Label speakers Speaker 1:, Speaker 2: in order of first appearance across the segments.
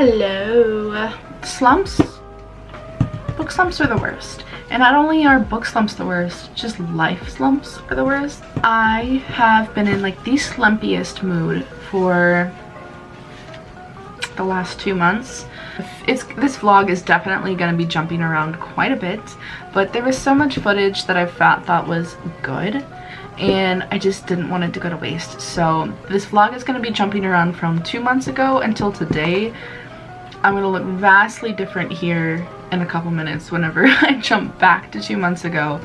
Speaker 1: Hello. Slumps? Book slumps are the worst. And not only are book slumps the worst, just life slumps are the worst. I have been in like the slumpiest mood for the last 2 months. This vlog is definitely going to be jumping around quite a bit, but there was so much footage that I thought was good, and I just didn't want it to go to waste. So this vlog is going to be jumping around from 2 months ago until today. I'm going to look vastly different here in a couple minutes whenever I jump back to 2 months ago.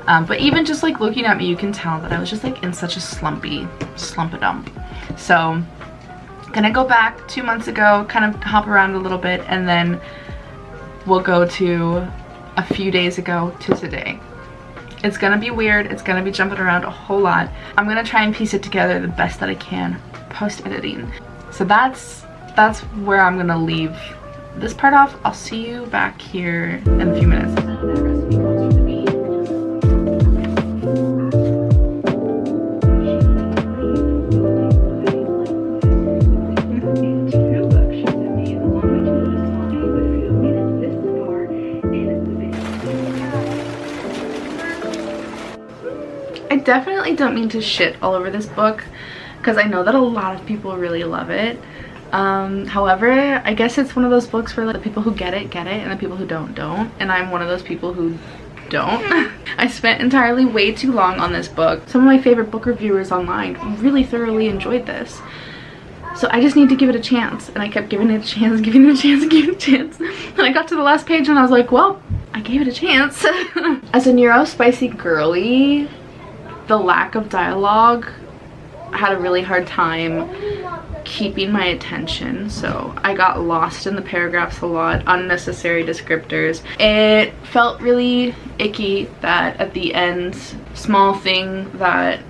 Speaker 1: But even just like looking at me, you can tell that I was just like in such a slump-a-dump. So gonna go back 2 months ago, kind of hop around a little bit, and then we'll go to a few days ago to today. It's gonna be weird. It's gonna be jumping around a whole lot. I'm gonna try and piece it together the best that I can post-editing. So that's where I'm gonna leave this part off. I'll see you back here in a few minutes. I definitely don't mean to shit all over this book because I know that a lot of people really love it. However, I guess it's one of those books where like, the people who get it, and the people who don't. And I'm one of those people who don't. I spent entirely way too long on this book. Some of my favorite book reviewers online really thoroughly enjoyed this. So I just need to give it a chance. And I kept giving it a chance, giving it a chance, giving it a chance. And I got to the last page and I was like, well, I gave it a chance. As a neurospicy girly, the lack of dialogue, I had a really hard time keeping my attention, so I got lost in the paragraphs a lot, unnecessary descriptors. It felt really icky that at the end, small thing that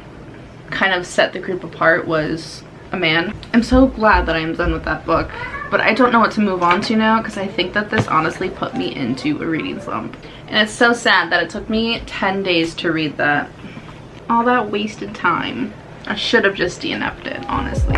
Speaker 1: kind of set the group apart was a man. I'm so glad that I'm done with that book, but I don't know what to move on to now because I think that this honestly put me into a reading slump. And it's so sad that it took me 10 days to read that. All that wasted time. I should have just DNF'd it, honestly.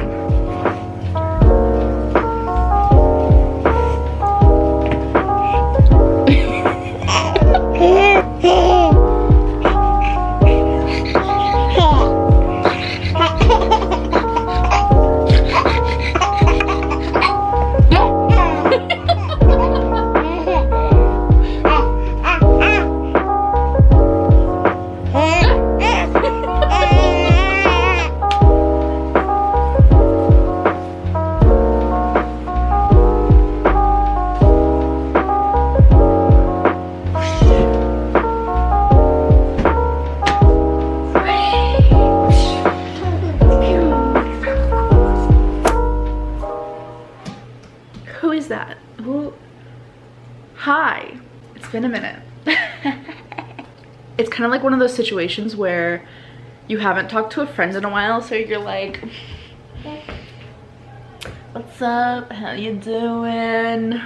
Speaker 1: Hi, it's been a minute. It's kind of like one of those situations where you haven't talked to a friend in a while, so you're like, what's up, how you doing,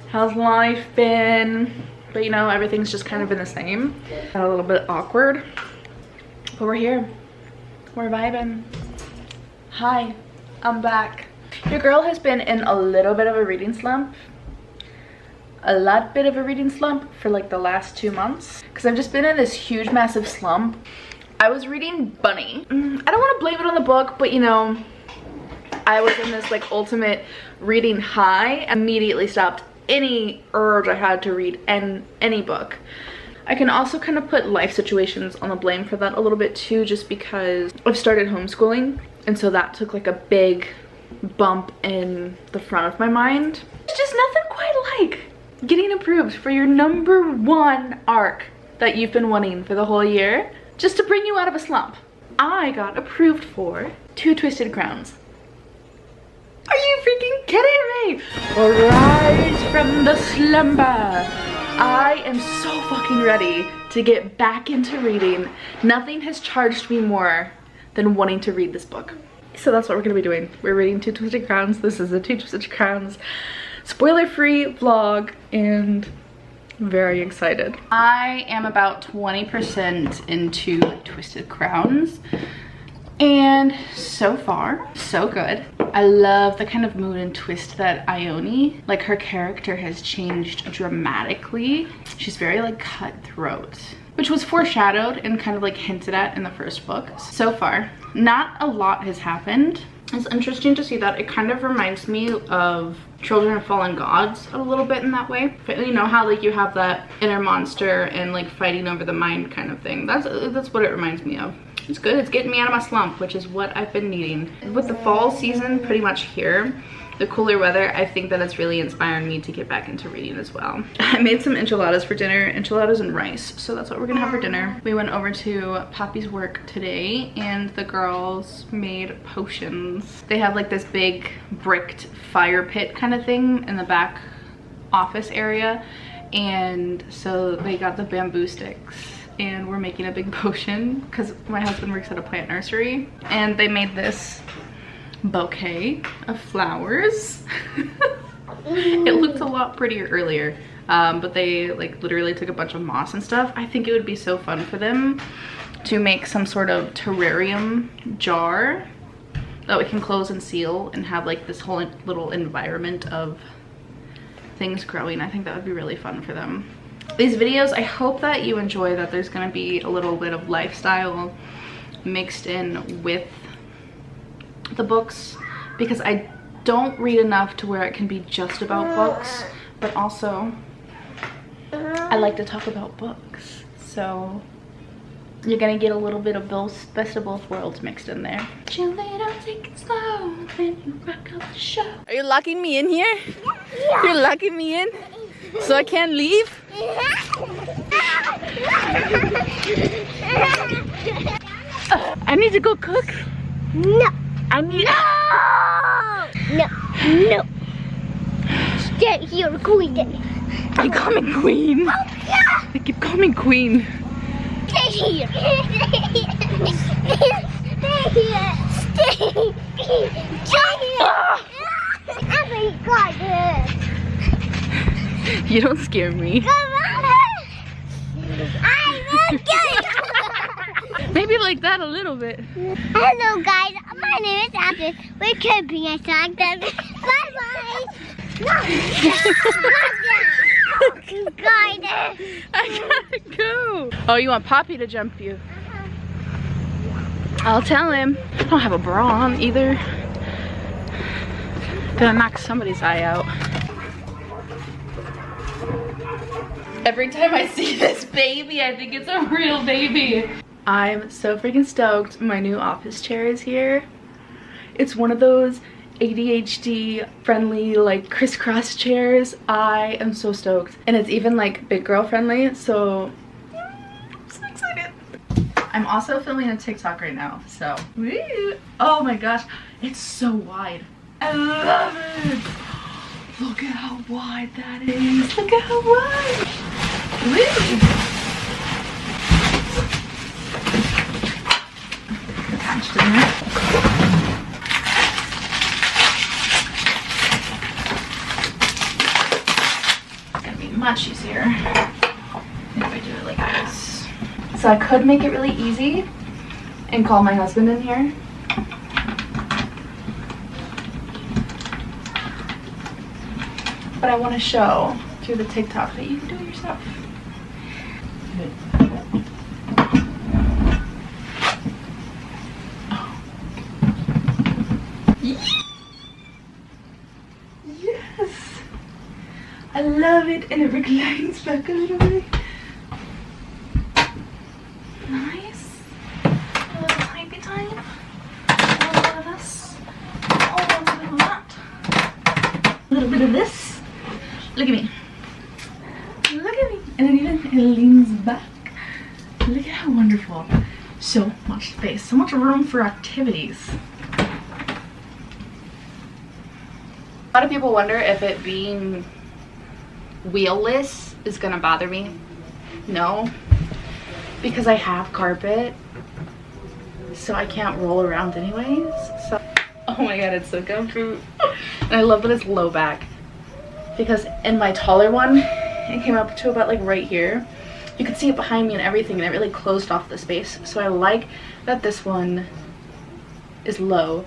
Speaker 1: how's life been? But you know, everything's just kind of been the same and a little bit awkward, but we're here, we're vibing. Hi, I'm back. Your girl has been in a little bit of a reading slump. A lot bit of a reading slump for like the last 2 months because I've just been in this huge massive slump. I was reading Bunny. I don't want to blame it on the book, but you know, I was in this like ultimate reading high. Immediately stopped any urge I had to read any book. I can also kind of put life situations on the blame for that a little bit too, just because I've started homeschooling, and so that took like a big bump in the front of my mind. It's just nothing quite like getting approved for your #1 arc that you've been wanting for the whole year, just to bring you out of a slump. I got approved for 2 Twisted Crowns. Are you freaking kidding me? Rise from the slumber. I am so fucking ready to get back into reading. Nothing has charged me more than wanting to read this book. So that's what we're gonna be doing. We're reading 2 Twisted Crowns. This is a 2 Twisted Crowns spoiler-free vlog, and very excited. I am about 20% into Twisted Crowns, and so far, so good. I love the kind of mood and twist that Ione, like her character has changed dramatically. She's very like cutthroat, which was foreshadowed and kind of like hinted at in the first book. So far, not a lot has happened. It's interesting to see that. It kind of reminds me of Children of Fallen Gods a little bit in that way. But you know how like you have that inner monster and like fighting over the mind kind of thing. That's what it reminds me of. It's good. It's getting me out of my slump, which is what I've been needing. With the fall season pretty much here, the cooler weather, I think that it's really inspiring me to get back into reading as well. I made some enchiladas for dinner, enchiladas and rice. So that's what we're gonna have for dinner. We went over to Poppy's work today and the girls made potions. They have like this big bricked fire pit kind of thing in the back office area. And so they got the bamboo sticks and we're making a big potion because my husband works at a plant nursery. And they made this bouquet of flowers. It looked a lot prettier earlier, but they like literally took a bunch of moss and stuff. I think it would be so fun for them to make some sort of terrarium jar that we can close and seal and have like this whole little environment of things growing. I think that would be really fun for them. These videos, I hope that you enjoy that there's gonna be a little bit of lifestyle mixed in with the books, because I don't read enough to where it can be just about books, but also I like to talk about books, so you're gonna get a little bit of both, best of both worlds mixed in there. Chill it out, take it slow, then you rock out the show. Are you locking me in here? Yeah. You're locking me in so I can't leave? I need to go cook.
Speaker 2: No.
Speaker 1: I need.
Speaker 2: No. Stay here, queen.
Speaker 1: They call me queen.
Speaker 2: Oh, yeah.
Speaker 1: They keep calling me queen.
Speaker 2: Stay here. Stay here. Stay here. Oh my God.
Speaker 1: You don't scare me.
Speaker 2: Come on. I will get it.
Speaker 1: Maybe like that a little bit.
Speaker 2: Hello guys, my name is Ashley. We're camping at Sanctum. Bye bye. No.
Speaker 1: I gotta go. Oh, you want Poppy to jump you? I'll tell him. I don't have a bra on either. Gonna knock somebody's eye out. Every time I see this baby, I think it's a real baby. I'm so freaking stoked. My new office chair is here. It's one of those ADHD friendly like crisscross chairs. I am so stoked. And it's even like big girl friendly, so I'm so excited. I'm also filming a TikTok right now, so woo. Oh my gosh, it's so wide. I love it. Look at how wide that is. Look at how wide. Woo. Attached in there. It's gonna be much easier if I do it like this. So I could make it really easy and call my husband in here. But I want to show through the TikTok that you can do it yourself. Yes! I love it, and it reclines back a little bit. Nice. A little hypey time. A little bit of this. A little bit of that. A little bit of this. Look at me. Look at me. And it leans back. Look at how wonderful. So much space. So much room for activities. A lot of people wonder if it being wheelless is gonna bother me. No. Because I have carpet. So I can't roll around anyways. So oh my god, it's so comfy. And I love that it's low back. Because in my taller one, it came up to about like right here. You could see it behind me and everything, and it really closed off the space. So I like that this one is low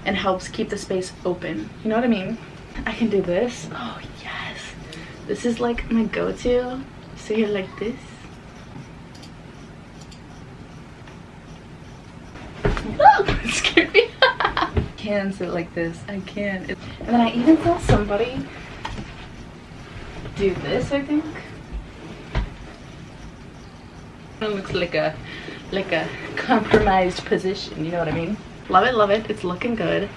Speaker 1: and helps keep the space open. You know what I mean? I can do this. Oh yes. This is like my go-to. So you're like this. Oh, it scared me. I can sit like this. I can. And then I even saw somebody do this, I think. It looks like a compromised position, you know what I mean? Love it, love it. It's looking good.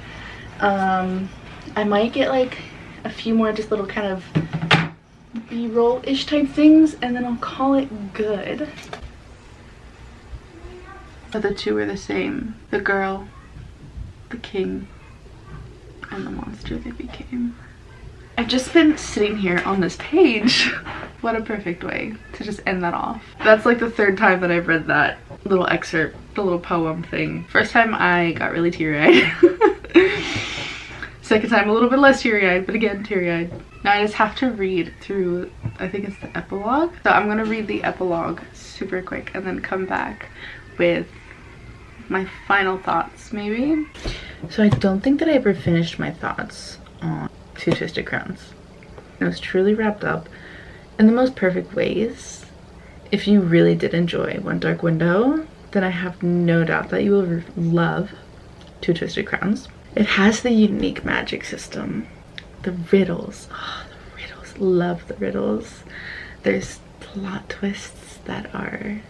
Speaker 1: I might get like a few more just little kind of B-roll-ish type things, and then I'll call it good. But the two are the same. The girl, the king, and the monster they became. I've just been sitting here on this page. What a perfect way to just end that off. That's like the third time that I've read that little excerpt, the little poem thing. First time I got really teary-eyed. Second time a little bit less teary-eyed, but again teary-eyed. Now I just have to read through, I think it's the epilogue. So I'm gonna read the epilogue super quick and then come back with my final thoughts maybe. So I don't think that I ever finished my thoughts on Two Twisted Crowns. It was truly wrapped up in the most perfect ways. If you really did enjoy One Dark Window, then I have no doubt that you will love Two Twisted Crowns. It has the unique magic system. The riddles. Oh, the riddles. Love the riddles. There's plot twists that are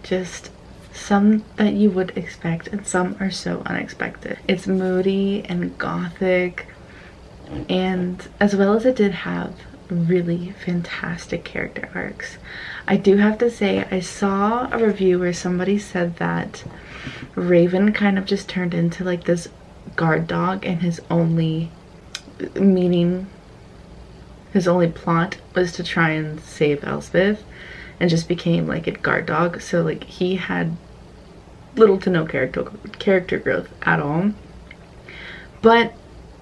Speaker 1: just some that you would expect and some are so unexpected. It's moody and gothic, and as well as it did have really fantastic character arcs. I do have to say, I saw a review where somebody said that Raven kind of just turned into like this guard dog, and his only plot was to try and save Elspeth, and just became like a guard dog. So like he had little to no character growth at all. But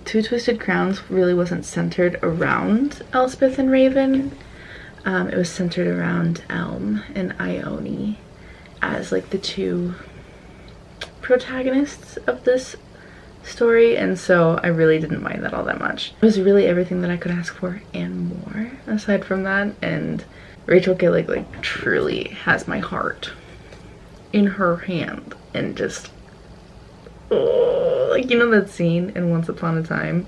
Speaker 1: Two Twisted Crowns really wasn't centered around Elspeth and Raven. It was centered around Elm and Ione as like the two protagonists of this story, and so I really didn't mind that all that much. It was really everything that I could ask for and more aside from that, and Rachel Gillig like truly has my heart in her hand, and just oh, like, you know that scene in Once Upon a Time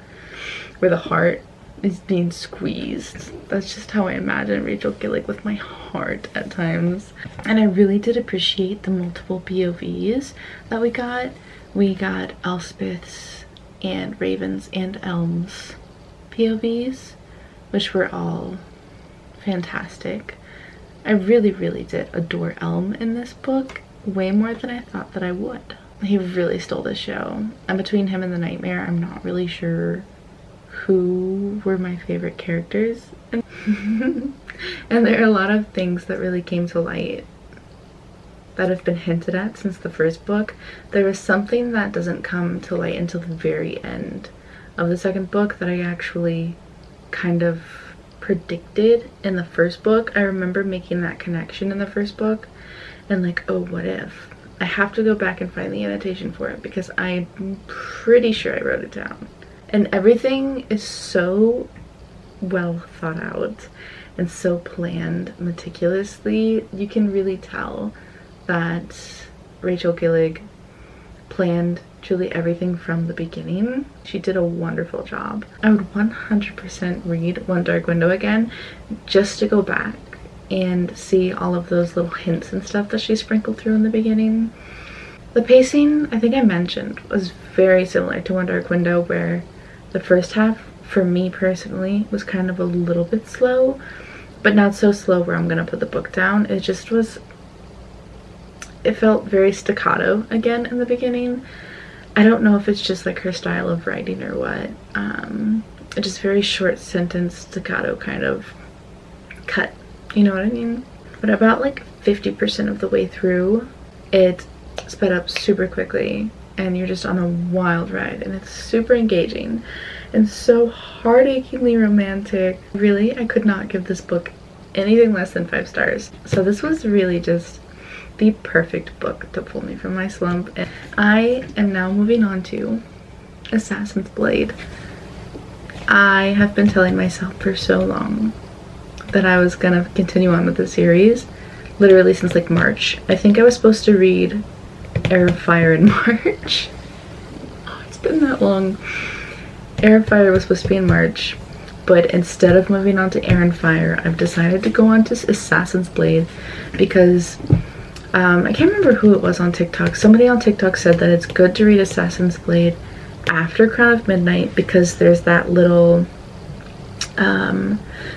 Speaker 1: where the heart is being squeezed? That's just how I imagine Rachel Gillig with my heart at times. And I really did appreciate the multiple POVs that we got. We got Elspeth's and Raven's and Elm's POVs, which were all fantastic. I really, really did adore Elm in this book, way more than I thought that I would. He really stole the show. And between him and the Nightmare, I'm not really sure who were my favorite characters. And there are a lot of things that really came to light that have been hinted at since the first book. There was something that doesn't come to light until the very end of the second book that I actually kind of predicted in the first book. I remember making that connection in the first book and like, oh, what if? I have to go back and find the annotation for it because I'm pretty sure I wrote it down. And everything is so well thought out and so planned meticulously. You can really tell that Rachel Gillig planned truly everything from the beginning. She did a wonderful job. I would 100% read One Dark Window again just to go back and see all of those little hints and stuff that she sprinkled through in the beginning. The pacing, I think I mentioned, was very similar to One Dark Window, where the first half, for me personally, was kind of a little bit slow, but not so slow where I'm gonna put the book down. It just was, it felt very staccato again in the beginning. I don't know if it's just like her style of writing or what. Just very short sentence staccato kind of cut. You know what I mean? But about like 50% of the way through, it sped up super quickly and you're just on a wild ride, and it's super engaging and so heart-achingly romantic. Really, I could not give this book anything less than 5 stars. So this was really just the perfect book to pull me from my slump. And I am now moving on to Assassin's Blade. I have been telling myself for so long that I was gonna continue on with the series, literally since like March. I think I was supposed to read Air of Fire in March. Oh, it's been that long. Air of Fire was supposed to be in March, but instead of moving on to Air and Fire, I've decided to go on to Assassin's Blade because I can't remember who it was on TikTok. Somebody on TikTok said that it's good to read Assassin's Blade after Crown of Midnight because there's that little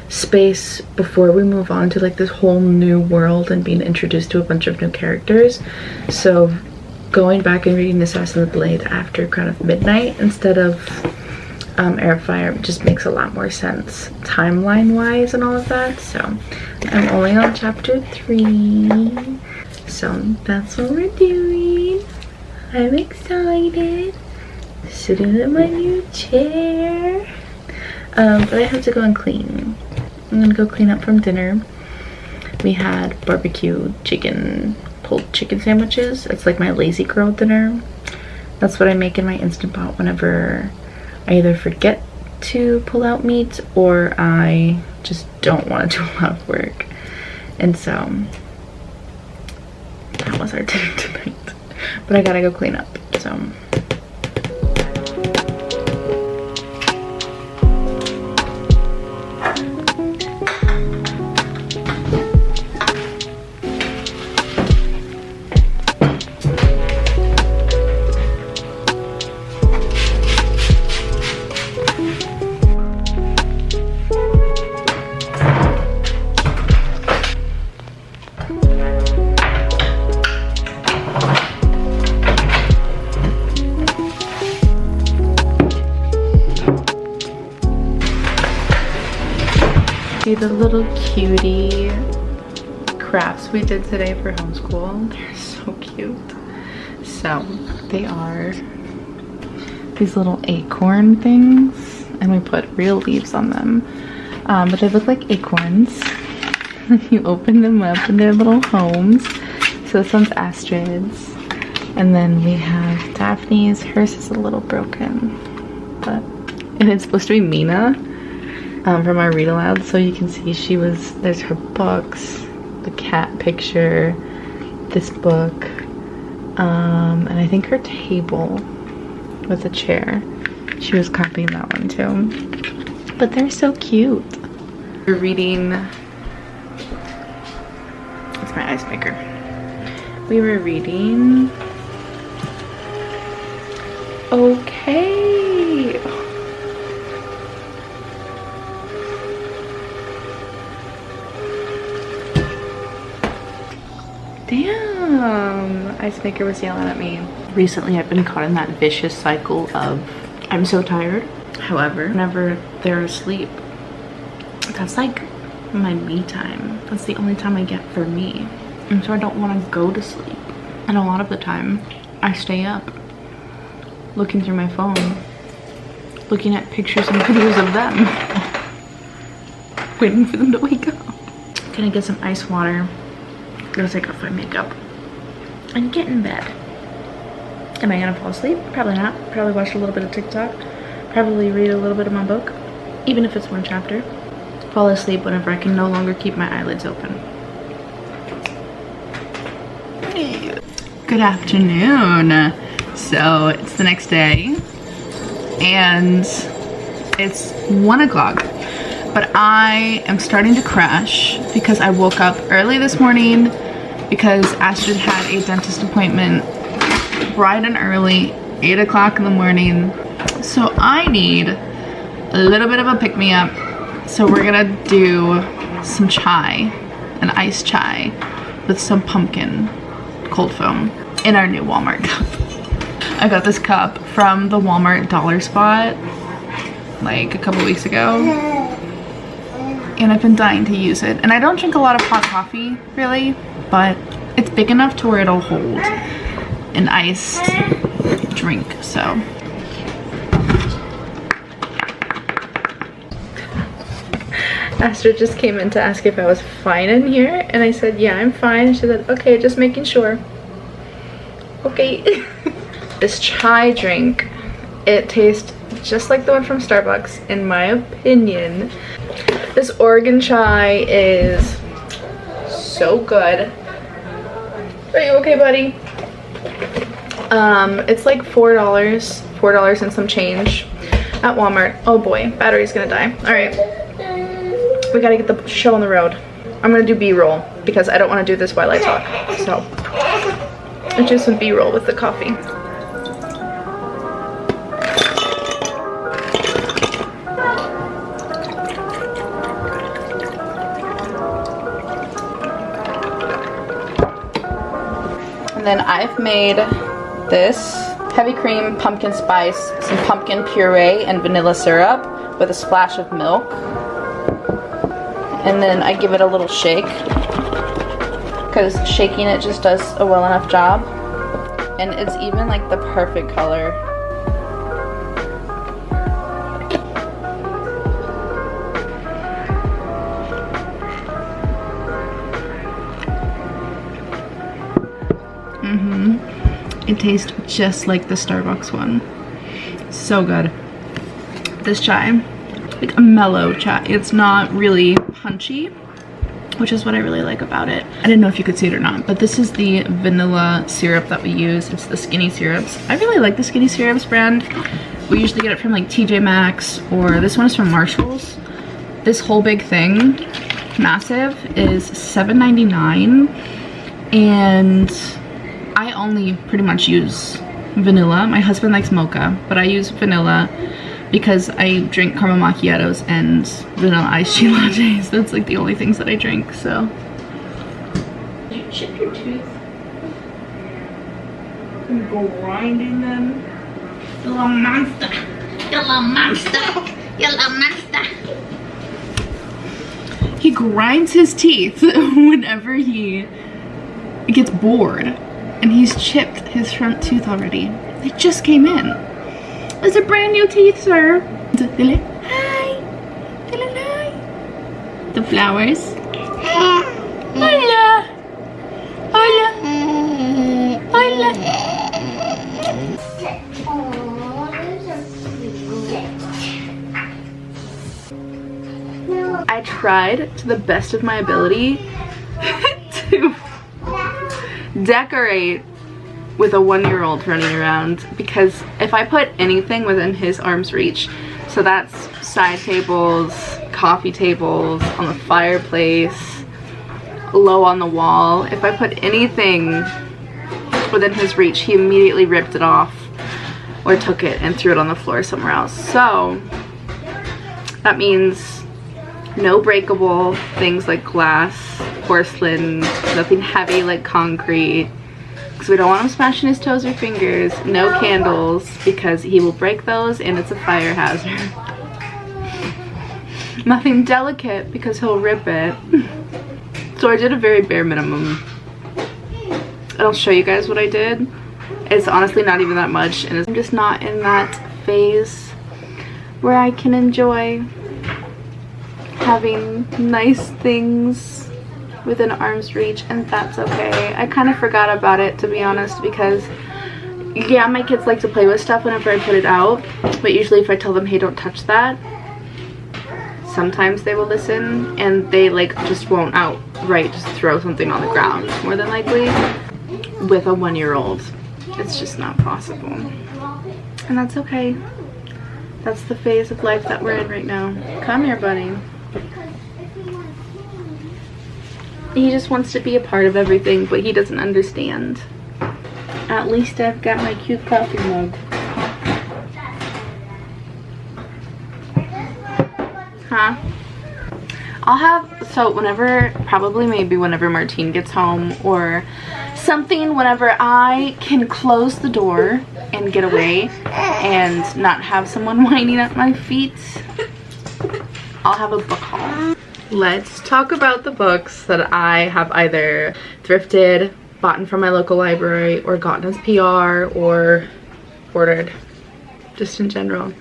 Speaker 1: space before we move on to like this whole new world and being introduced to a bunch of new characters. So going back and reading Assassin's Blade after Crown of Midnight instead of Air of Fire just makes a lot more sense timeline wise and all of that. So I'm only on chapter 3, so that's what we're doing. I'm excited. Sitting in my new chair. But I have to go and clean. I'm gonna go clean up from dinner. We had barbecue chicken, pulled chicken sandwiches. It's like my lazy girl dinner. That's what I make in my Instant Pot whenever I either forget to pull out meat or I just don't want to do a lot of work. And so that was our dinner tonight. But I gotta go clean up, so. See the little cutie crafts we did today for homeschool. They're so cute. So they are these little acorn things, and we put real leaves on them, but they look like acorns. You open them up in their little homes. So this one's Astrid's, and then we have Daphne's. Hers is a little broken, and it's supposed to be Mina from our read aloud. So you can see there's her books, the cat picture, this book, and I think her table with a chair. She was copying that one too. But they're so cute. We're reading, it's my ice maker. We were reading Okay. Damn, ice maker was yelling at me. Recently I've been caught in that vicious cycle of I'm so tired. However, whenever they're asleep, that's like my me time. That's the only time I get for me. And so I don't want to go to sleep. And a lot of the time I stay up looking through my phone, looking at pictures and videos of them, waiting for them to wake up. Gonna get some ice water, go take off my makeup, and get in bed. Am I gonna fall asleep? Probably not. Probably watch a little bit of TikTok, probably read a little bit of my book, even if it's one chapter. Fall asleep whenever I can no longer keep my eyelids open. Good afternoon. So it's the next day and it's 1 o'clock, but I am starting to crash because I woke up early this morning because Astrid had a dentist appointment bright and early, 8 o'clock in the morning. So I need a little bit of a pick-me-up. So we're gonna do some chai, an iced chai with some pumpkin cold foam in our new Walmart cup. I got this cup from the Walmart dollar spot like a couple weeks ago, and I've been dying to use it. And I don't drink a lot of hot coffee really, but it's big enough to where it'll hold an iced drink. So Astrid just came in to ask if I was fine in here, and I said yeah, I'm fine. She said okay, just making sure. Okay. This chai drink It tastes just like the one from Starbucks, in my opinion. This Oregon chai is so good. Are you okay, buddy? It's like $4 and some change at Walmart. Oh boy, battery's gonna die. All right, we gotta get the show on the road. I'm gonna do B-roll because I don't want to do this while I talk. So let's do some B-roll with the coffee. And then I've made this heavy cream, pumpkin spice, some pumpkin puree, and vanilla syrup with a splash of milk. And then I give it a little shake because shaking it just does a well enough job. And it's even like the perfect color. It tastes just like the Starbucks one. So good. This chai, like a mellow chai. It's not really punchy, which is what I really like about it. I didn't know if you could see it or not, but this is the vanilla syrup that we use. It's the Skinny Syrups. I really like the Skinny Syrups brand. We usually get it from like TJ Maxx, or this one is from Marshall's. This whole big thing, massive, is $7.99, and I only pretty much use vanilla. My husband likes mocha, but I use vanilla because I drink caramel macchiatos and vanilla iced tea lattes. That's like the only things that I drink, so. Did you chip your tooth? I'm grinding them. You little monster. You little monster. You little monster. He grinds his teeth whenever he gets bored. And he's chipped his front tooth already. They just came in. It's a brand new teeth, sir. Hi. Hi. The flowers. Hola. Hola. Hola. I tried to the best of my ability to decorate with a 1-year-old running around, because if I put anything within his arm's reach, so that's side tables, coffee tables, on the fireplace, low on the wall, if I put anything within his reach, he immediately ripped it off or took it and threw it on the floor somewhere else. So that means no breakable things like glass, porcelain, nothing heavy like concrete, because we don't want him smashing his toes or fingers. No candles, because he will break those and it's a fire hazard. Nothing delicate, because he'll rip it. So I did a very bare minimum. I'll show you guys what I did. It's honestly not even that much, and I'm just not in that phase where I can enjoy having nice things within arm's reach, and that's okay. I kind of forgot about it, to be honest, because yeah, my kids like to play with stuff whenever I put it out, but usually if I tell them, hey, don't touch that, sometimes they will listen, and they like just won't outright just throw something on the ground, more than likely. With a 1-year-old, it's just not possible, and that's okay. That's the phase of life that we're in right now. Come here, buddy. He just wants to be a part of everything, but he doesn't understand. At least I've got my cute coffee mug. Huh? I'll have, so whenever, probably maybe whenever Martine gets home or something, whenever I can close the door and get away and not have someone whining at my feet, I'll have a book haul. Let's talk about the books that I have either thrifted, bought from my local library, or gotten as PR, or ordered, just in general,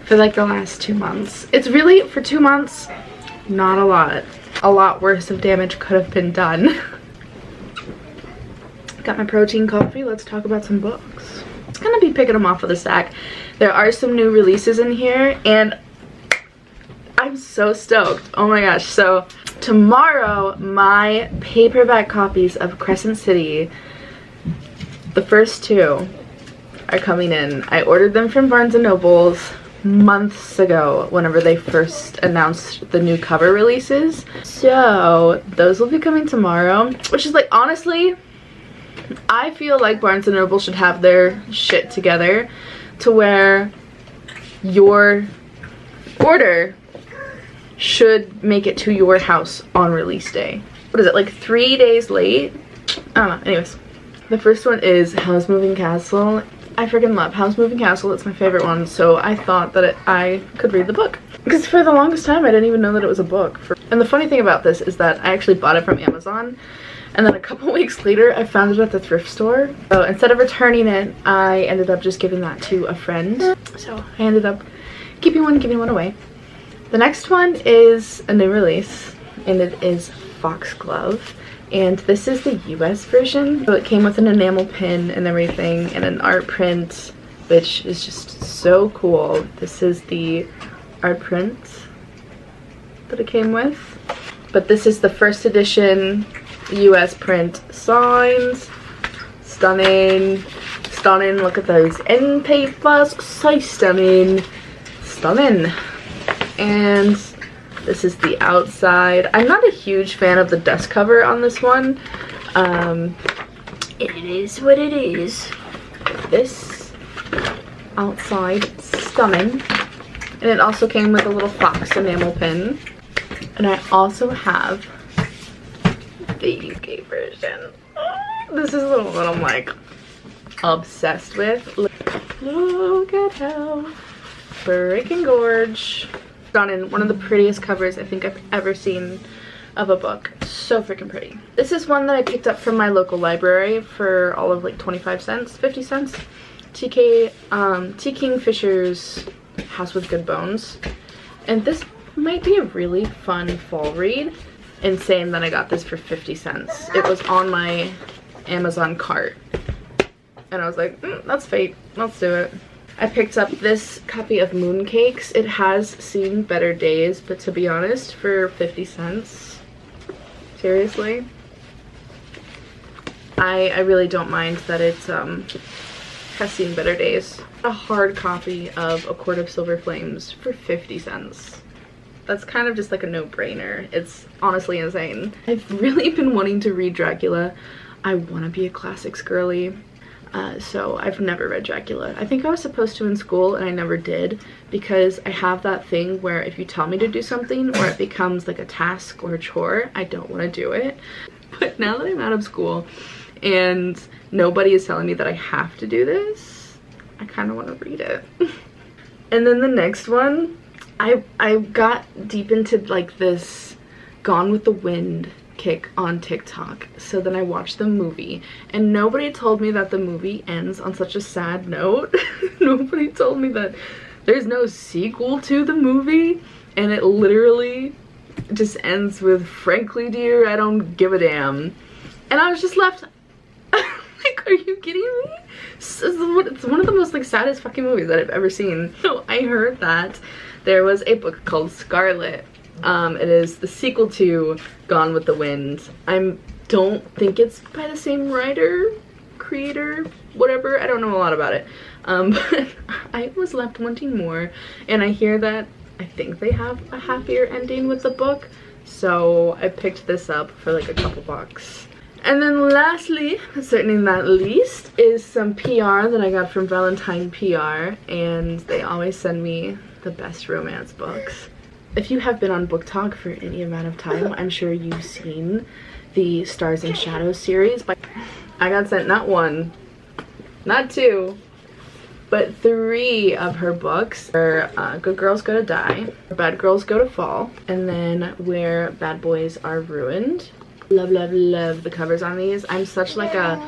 Speaker 1: for like the last 2 months. It's really, for 2 months, not a lot. A lot worse of damage could have been done. Got my protein coffee. Let's talk about some books. just gonna be picking them off of the stack. There are some new releases in here, and I'm so stoked. Oh my gosh. So tomorrow, my paperback copies of Crescent City, the first 2, are coming in. I ordered them from Barnes & Noble's months ago whenever they first announced the new cover releases. So those will be coming tomorrow, which is like, honestly, I feel like Barnes & Noble should have their shit together to where your order should make it to your house on release day. What is it, like 3 days late? I don't know. Anyways, the first one is Howl's Moving Castle. I freaking love Howl's Moving Castle. It's my favorite one, so I thought that I could read the book. Because for the longest time, I didn't even know that it was a book. And the funny thing about this is that I actually bought it from Amazon, and then a couple weeks later, I found it at the thrift store. So instead of returning it, I ended up just giving that to a friend. So I ended up giving one away. The next one is a new release, and it is Foxglove. And this is the US version. So it came with an enamel pin and everything, and an art print, which is just so cool. This is the art print that it came with. But this is the first edition US print signs. Stunning. Stunning. Look at those end papers. So stunning. Stunning. And this is the outside. I'm not a huge fan of the dust cover on this one. It is what it is. This outside, stunning. And it also came with a little fox enamel pin. And I also have the UK version. Oh, this is the one I'm like obsessed with. Look at how freaking gorge. Stunning. One of the prettiest covers I think I've ever seen of a book. So freaking pretty. This is one that I picked up from my local library for all of like 25 cents, 50 cents. T. Kingfisher's House with Good Bones. And this might be a really fun fall read. Insane that I got this for 50 cents. It was on my Amazon cart. And I was like, that's fate. Let's do it. I picked up this copy of Mooncakes. It has seen better days, but to be honest, for 50 cents, seriously, I really don't mind that it has seen better days. A hard copy of A Court of Silver Flames for 50 cents. That's kind of just like a no-brainer. It's honestly insane. I've really been wanting to read Dracula. I want to be a classics girly. So I've never read Dracula. I think I was supposed to in school and I never did, because I have that thing where if you tell me to do something or it becomes like a task or a chore, I don't want to do it. But now that I'm out of school and nobody is telling me that I have to do this, I kind of want to read it. And then the next one, I got deep into like this Gone with the Wind kick on TikTok. So then I watched the movie, and nobody told me that the movie ends on such a sad note. Nobody told me that there's no sequel to the movie, and it literally just ends with, frankly dear, I don't give a damn. And I was just left like, are you kidding me? It's one of the most like saddest fucking movies that I've ever seen. So I heard that there was a book called Scarlet. It is the sequel to Gone with the Wind. I don't think it's by the same writer, creator, whatever. I don't know a lot about it. But I was left wanting more. And I hear that I think they have a happier ending with the book. So I picked this up for like a couple bucks. And then lastly, but certainly not least, is some PR that I got from Valentine PR. And they always send me the best romance books. If you have been on Book Talk for any amount of time, I'm sure you've seen the Stars and Shadows series. But I got sent not one, not two, but 3 of her books. Where Good Girls Go to Die, Bad Girls Go to Fall, and then Where Bad Boys Are Ruined. Love, love, love the covers on these. I'm such like a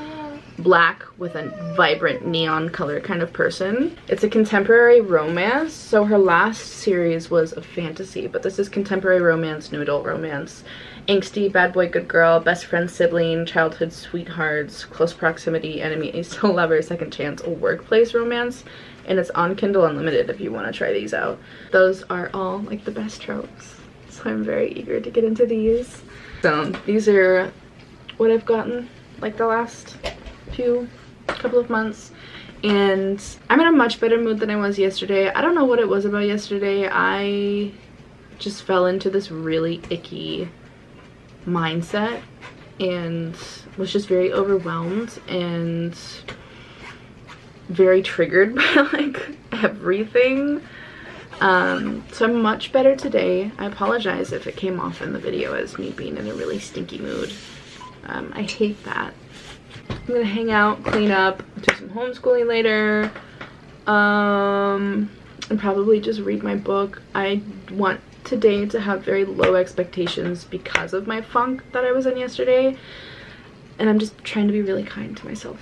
Speaker 1: black with a vibrant neon color kind of person. It's a contemporary romance. So her last series was a fantasy, but this is contemporary romance, new adult romance. Angsty, bad boy, good girl, best friend, sibling, childhood sweethearts, close proximity, enemy, still lover, second chance, a workplace romance. And it's on Kindle Unlimited if you want to try these out. Those are all like the best tropes. So I'm very eager to get into these. So these are what I've gotten like the last couple of months, and I'm in a much better mood than I was yesterday. I don't know what it was about yesterday. I just fell into this really icky mindset and was just very overwhelmed and very triggered by like everything. So I'm much better today. I apologize if it came off in the video as me being in a really stinky mood. I hate that. I'm gonna hang out, clean up, do some homeschooling later, and probably just read my book. I want today to have very low expectations because of my funk that I was in yesterday, and I'm just trying to be really kind to myself.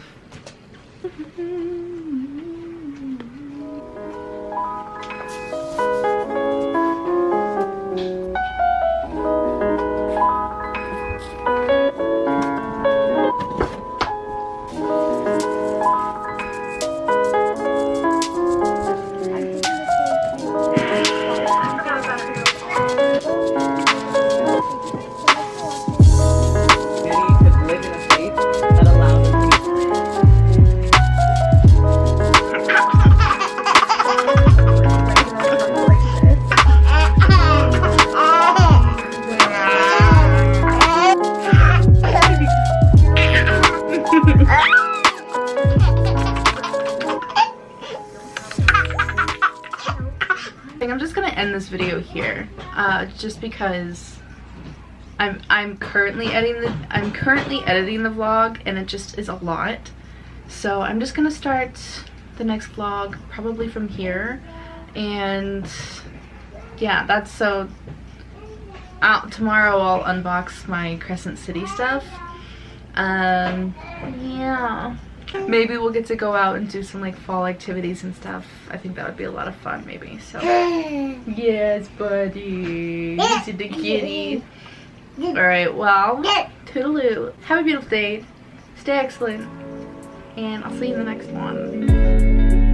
Speaker 1: I'm just gonna end this video here, just because I'm currently editing the vlog, and it just is a lot. So I'm just gonna start the next vlog probably from here, and yeah, that's so. Tomorrow I'll unbox my Crescent City stuff. Yeah. Maybe we'll get to go out and do some like fall activities and stuff. I think that would be a lot of fun, maybe. So yes, buddy. This is the kitty. Alright, well, toodaloo. Have a beautiful day. Stay excellent. And I'll see you in the next one.